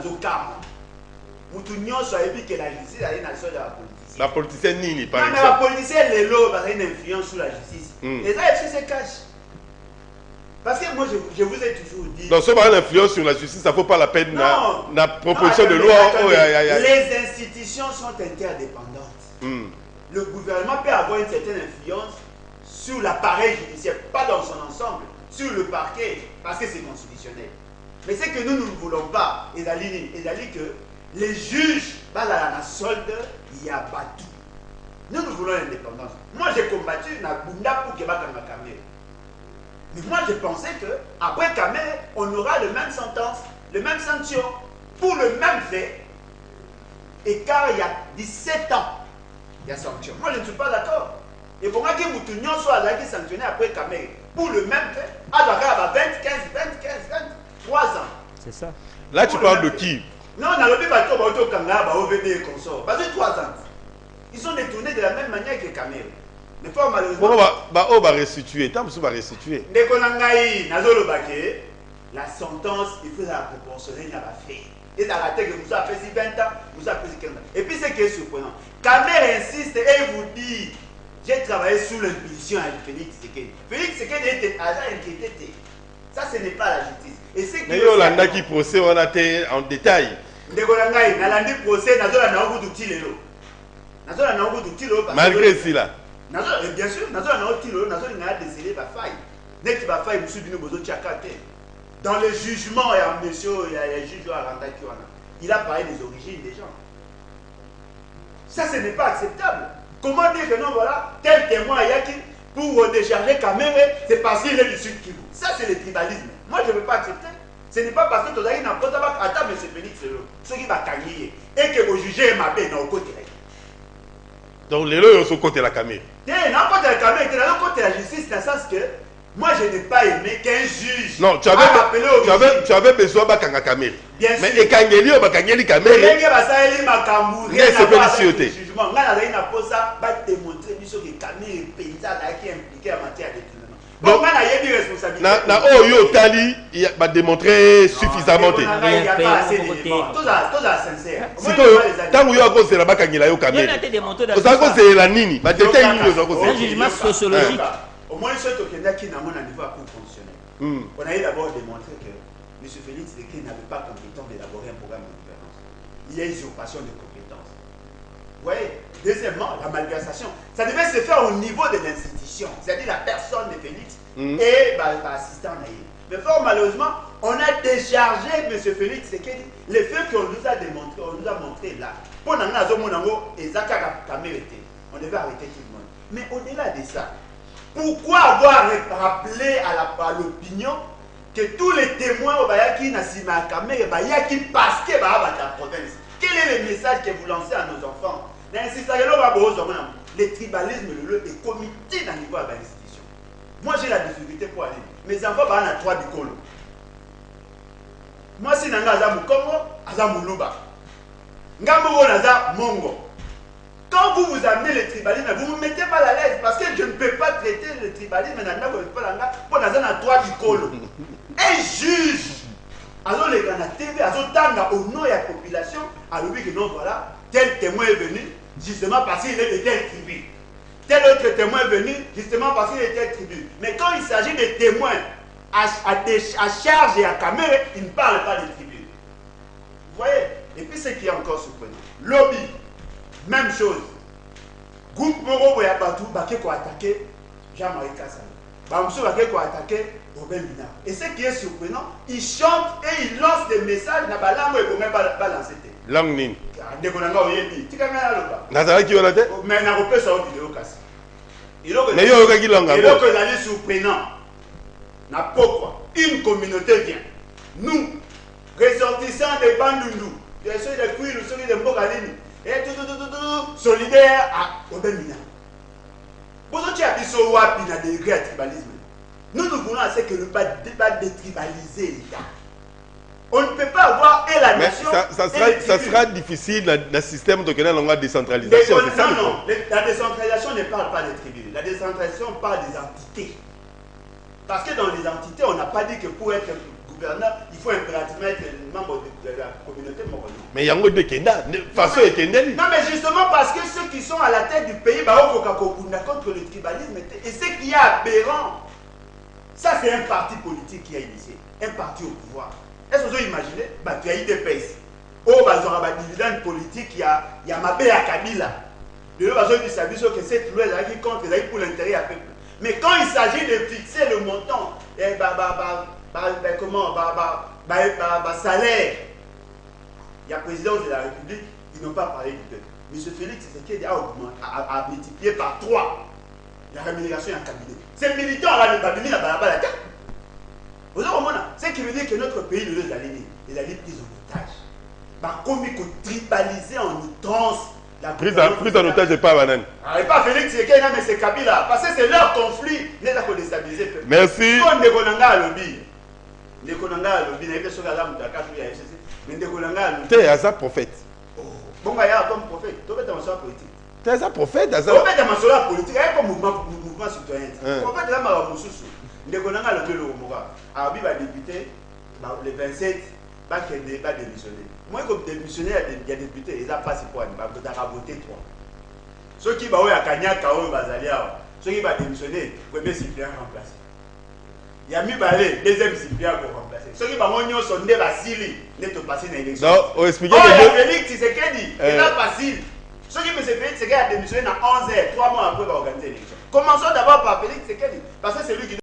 Azokama. Moutounion soit évi que la justice a une action de la politique. La politicienne Nini, par exemple. exemple. Mais la politicienne, les lots, a une influence sur la justice. Les AFC se cachent. Parce que moi, je vous ai toujours dit... Donc, si on a l'influence sur la justice, ça ne vaut pas la peine la proposition de loi. Les institutions sont interdépendantes. Le gouvernement peut avoir une certaine influence sur l'appareil judiciaire, pas dans son ensemble, sur le parquet, parce que c'est constitutionnel. Mais c'est que nous ne voulons pas, et d'aller que les juges, la solde, il y a battu. Nous voulons l'indépendance. Moi, j'ai combattu na Bunda pour que ma caméra. Mais moi, je pensais qu'après Kamel, on aura le même sentence, le même sanction, pour le même fait. Et car il y a 17 ans, il y a sanction. Moi, je ne suis pas d'accord. Et pour moi, que Moutounion soit sanctionné après Kamel, pour le même fait, à 23 ans. C'est ça. Là, tu parles de qui? Non, on a le bateau, OVD et consorts. Parce que 3 ans. Ils sont détournés de la même manière que Kamel. Mais pas malheureusement. On va restituer. Tant que va restituer. La sentence, il faut la proportionner à la fait. Et dans la tête que vous avez fait 20 ans, vous avez fait 15 ans. Et puis ce qui est surprenant, Kamel insiste et vous dit, j'ai travaillé sous l'impulsion à Félix Tshisekedi. Félix Tshisekedi était agent inquiété. Ça, ce n'est pas la justice. Et c'est mais il y a qui procès, on a été en détail. Malgré cela. Bien sûr, dans le jugement, il a parlé des origines des gens. Ça, ce n'est pas acceptable. Comment dire que non, voilà, tel témoin y a qui, pour décharger Kamere, c'est parce qu'il est du Sud Kivu. Ça, c'est le tribalisme. Moi, je ne veux pas accepter. Ce n'est pas parce que tu as une approche à table, M. Félix, ce qui va gagner, et que vous jugez ma paix dans le côté. Donc les lois sont contre la caméra. Dans le côté de la caméra, dans le côté de la justice, dans le sens que moi je n'ai pas aimé qu'un juge. Non, tu avais besoin de la caméra. Mais et quand il y a la caméra, il y a ce félicité. On a démontré que la caméra est paysanne qui est impliquée en matière de tribunal. Donc, on a eu responsabilité. Il va démontrer suffisamment. Il n'y a pas assez d'éléments. Tout ça sincère. Tant que vous avez la caméra, c'est la nini. C'est un jugement sociologique. Au moins, ceux qui ont un niveau à cour fonctionnel. On a d'abord démontré que M. Félix Tshisekedi n'avait pas compétence d'élaborer un programme de gouvernance. Il y a usurpation de compétences. Vous voyez? Deuxièmement, la malversation. Ça devait se faire au niveau de l'institution, c'est-à-dire la personne de Félix et l'assistant naïf. Mais fort malheureusement, on a déchargé M. Félix Tshisekedi les faits qu'on nous a démontrés, on nous a montrés là. On devait arrêter tout le monde. Mais au-delà de ça, pourquoi avoir rappelé à l'opinion que tous les témoins au Bayaki Nassima Kamere Bayaki parce que la province? Quel est le message que vous lancez à nos enfants? Le tribalisme est comité dans le niveau de l'institution. Moi j'ai la difficulté pour aller. Mes enfants ont 3 bicolo. Moi si nanga aza Mukongo, aza Muluba. Ngambo naza Mongo. Quand vous vous amenez le tribalisme, vous ne me mettez pas à l'aise parce que je ne peux pas traiter le tribalisme pour naza 3 bicolo. Un juge, alors les gars na TV, au nom de la population, alors oui que non voilà, tel témoin est venu justement parce qu'il est de telle tribu. Tel autre témoin est venu justement parce qu'il est de telle tribu. Mais quand il s'agit de témoins à charge et à caméra, il ne parle pas de tribu. Vous voyez? Et puis ce qui est encore surprenant, lobby, même chose. Groupe Moro Yabatou, Bakeko a attaqué Jean-Marie Kassam. Bamsou Bakeko a attaqué Robin Mina. Et ce qui est surprenant, il chante et il lance des messages dans la langue et il ne peut même pas lancer. Langue nini? Nazara qui a tête? Mais n'a pas ça vidéo cassé. Mais il y a qui langue? Il y a que d'aller surprenant. N'a pourquoi une communauté vient. Nous, ressortissants des Bandundu, des ceux de Kouil, ceux de Mbogalini, et tout, solidaires à Obemina. Pour ceux qui habitent sur Wapi, il y a des degrés à tribalisme. Nous voulons assez que le débat détribaliser l'État. On ne peut pas avoir et la nation. Ça sera difficile dans le système de la décentralisation. Non, la décentralisation ne parle pas des tribus. La décentralisation parle des entités. Parce que dans les entités, on n'a pas dit que pour être gouverneur, il faut impérativement être membre de la communauté morale. Mais il y a un de Kenda, façon et Kendeli. Non, mais justement parce que ceux qui sont à la tête du pays, contre le tribalisme, et ce qui est aberrant, ça c'est un parti politique qui a initié, un parti au pouvoir. Est-ce que vous imaginez? Tu as IDPS. Oh, bah, ils ont dividende politique, il y a Mabé à Kabila. De l'autre façon, ils savent que cette loi est contre, ils pour l'intérêt du peuple. Mais quand il s'agit de fixer le montant, salaire, il y a le président de la République, ils n'ont pas parlé du peuple. M. Félix Tshisekedi a multiplié par 3 la rémunération en cabinet. Ces militants-là ne peuvent pas la balabala. Vous avez compris? Ce qui veut dire que notre pays ne les a pris en otage. Comme il faut tribaliser en outrance. Prise en otage de pas banane. Et pas Félix Tshisekedi, mais c'est Kabila. Parce que c'est leur conflit. N'est pas déstabiliser le peuple. Merci. Quand Ndekonanga a lobby, Ndekonanga a lobby, il y a des choses à l'âme de la carte, mais Ndekonanga a lobby. Tu es un prophète. Bon, il y a comme prophète. Tu es un politique. Tu es un prophète. Tu es un politique. Il y a un mouvement citoyen. Prophète, il y a un mouvement citoyen. Ndekonanga a lobby le Romoga. Alors, il va débuter les 27. Pas démissionner. Moi, comme démissionnaire, il y a député, ils n'ont pas si quoi, ils vont voter 3. Ceux qui vont à Kanyaka, ceux qui vont démissionner, premier suppléant remplacer. Il y a mis balé, deuxième suppléant pour remplacer. Ceux qui vont sonder Basili, n'est pas passé dans l'élection. Non, on explique. Félix Tshisekedi, il n'a pas facile. Ceux qui me Félix Tshisekedi a démissionné dans 11 heures, 3 mois après, va organiser l'élection. Commençons d'abord par Félix Tshisekedi, parce que c'est lui qui